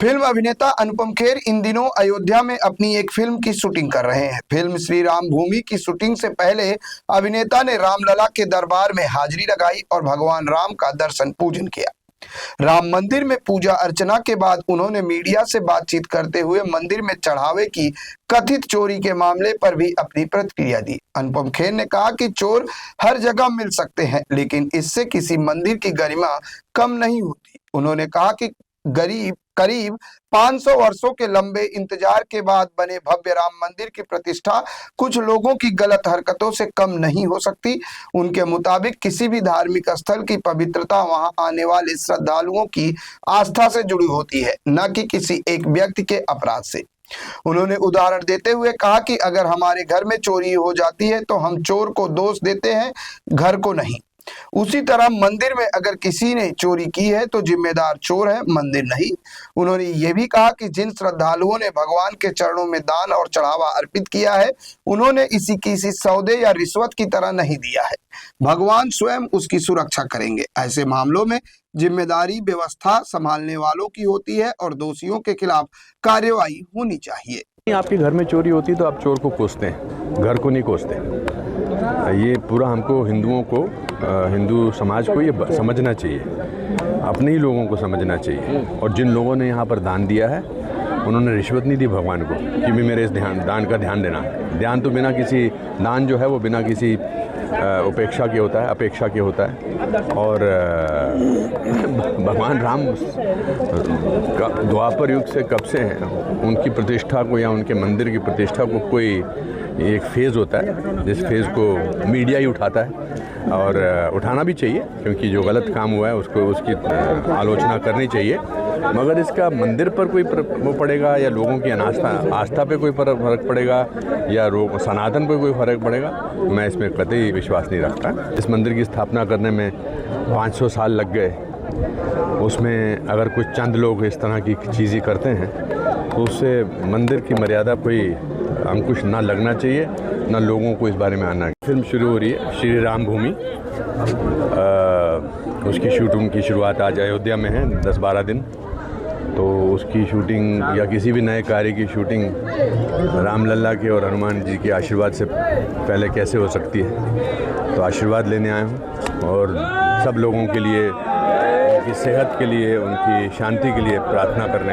Film अभिनेता अनुपम खेर इन दिनों अयोध्या में अपनी एक फिल्म की शूटिंग कर रहे हैं। फिल्म श्री राम भूमि की शूटिंग से पहले अभिनेता ने रामलला के दरबार में हाजिरी लगाई और भगवान राम का दर्शन पूजन किया। राम मंदिर में पूजा अर्चना के बाद उन्होंने मीडिया से बातचीत करते हुए मंदिर में चढ़ावे की कथित चोरी के मामले पर भी अपनी प्रतिक्रिया दी। अनुपम खेर ने कहा कि चोर हर जगह मिल सकते हैं, लेकिन इससे किसी मंदिर की गरिमा कम नहीं होती। उन्होंने कहा कि करीब 500 वर्षों के लंबे इंतजार के बाद बने भव्य राम मंदिर की प्रतिष्ठा कुछ लोगों की गलत हरकतों से कम नहीं हो सकती। उनके मुताबिक किसी भी धार्मिक स्थल की पवित्रता वहां आने वाले श्रद्धालुओं की आस्था से जुड़ी होती है, न कि किसी एक व्यक्ति के अपराध से। उन्होंने उदाहरण देते हुए कहा कि अगर हमारे घर में चोरी हो जाती है तो हम चोर को दोष देते हैं, घर को नहीं। उसी तरह मंदिर में अगर किसी ने चोरी की है तो जिम्मेदार चोर है, मंदिर नहीं। उन्होंने ये भी कहा कि जिन श्रद्धालुओं ने भगवान के चरणों में दान और चढ़ावा अर्पित किया है, उन्होंने इसी किसी सौदे या रिश्वत की तरह नहीं दिया है। भगवान स्वयं उसकी सुरक्षा करेंगे। ऐसे मामलों में जिम्मेदारी व्यवस्था संभालने वालों की होती है और दोषियों के खिलाफ कार्रवाई होनी चाहिए। आपके घर में चोरी होती है तो आप चोर को कोसते हैं, घर को नहीं कोसते। ये पूरा हमको हिंदुओं को, हिंदू समाज को ये समझना चाहिए, अपने ही लोगों को समझना चाहिए। और जिन लोगों ने यहाँ पर दान दिया है उन्होंने रिश्वत नहीं दी भगवान को कि भी मेरे इस दान का ध्यान देना। ध्यान तो बिना किसी, दान जो है वो बिना किसी उपेक्षा के होता है, अपेक्षा के होता है। और भगवान राम द्वापर युग से कब से हैं, उनकी प्रतिष्ठा को या उनके मंदिर की प्रतिष्ठा को कोई एक फेज़ होता है जिस फेज़ को मीडिया ही उठाता है और उठाना भी चाहिए, क्योंकि जो गलत काम हुआ है उसको उसकी आलोचना करनी चाहिए। मगर इसका मंदिर पर कोई वो पड़ेगा या लोगों की आस्था पे कोई फर्क पड़ेगा या सनातन पे कोई फर्क पड़ेगा, मैं इसमें कतई विश्वास नहीं रखता। इस मंदिर की स्थापना करने में 500 साल लग गए, उसमें अगर कुछ चंद लोग इस तरह की चीज़ें करते हैं तो उससे मंदिर की मर्यादा कोई अंकुश ना लगना चाहिए, ना लोगों को इस बारे में आना। फिल्म शुरू हो रही है श्री राम भूमि, उसकी शूटिंग की शुरुआत आज अयोध्या में है 10-12 दिन। तो उसकी शूटिंग या किसी भी नए कार्य की शूटिंग रामलला के और हनुमान जी के आशीर्वाद से पहले कैसे हो सकती है। तो आशीर्वाद लेने आया हूँ और सब लोगों के लिए, उनकी सेहत के लिए, उनकी शांति के लिए प्रार्थना करने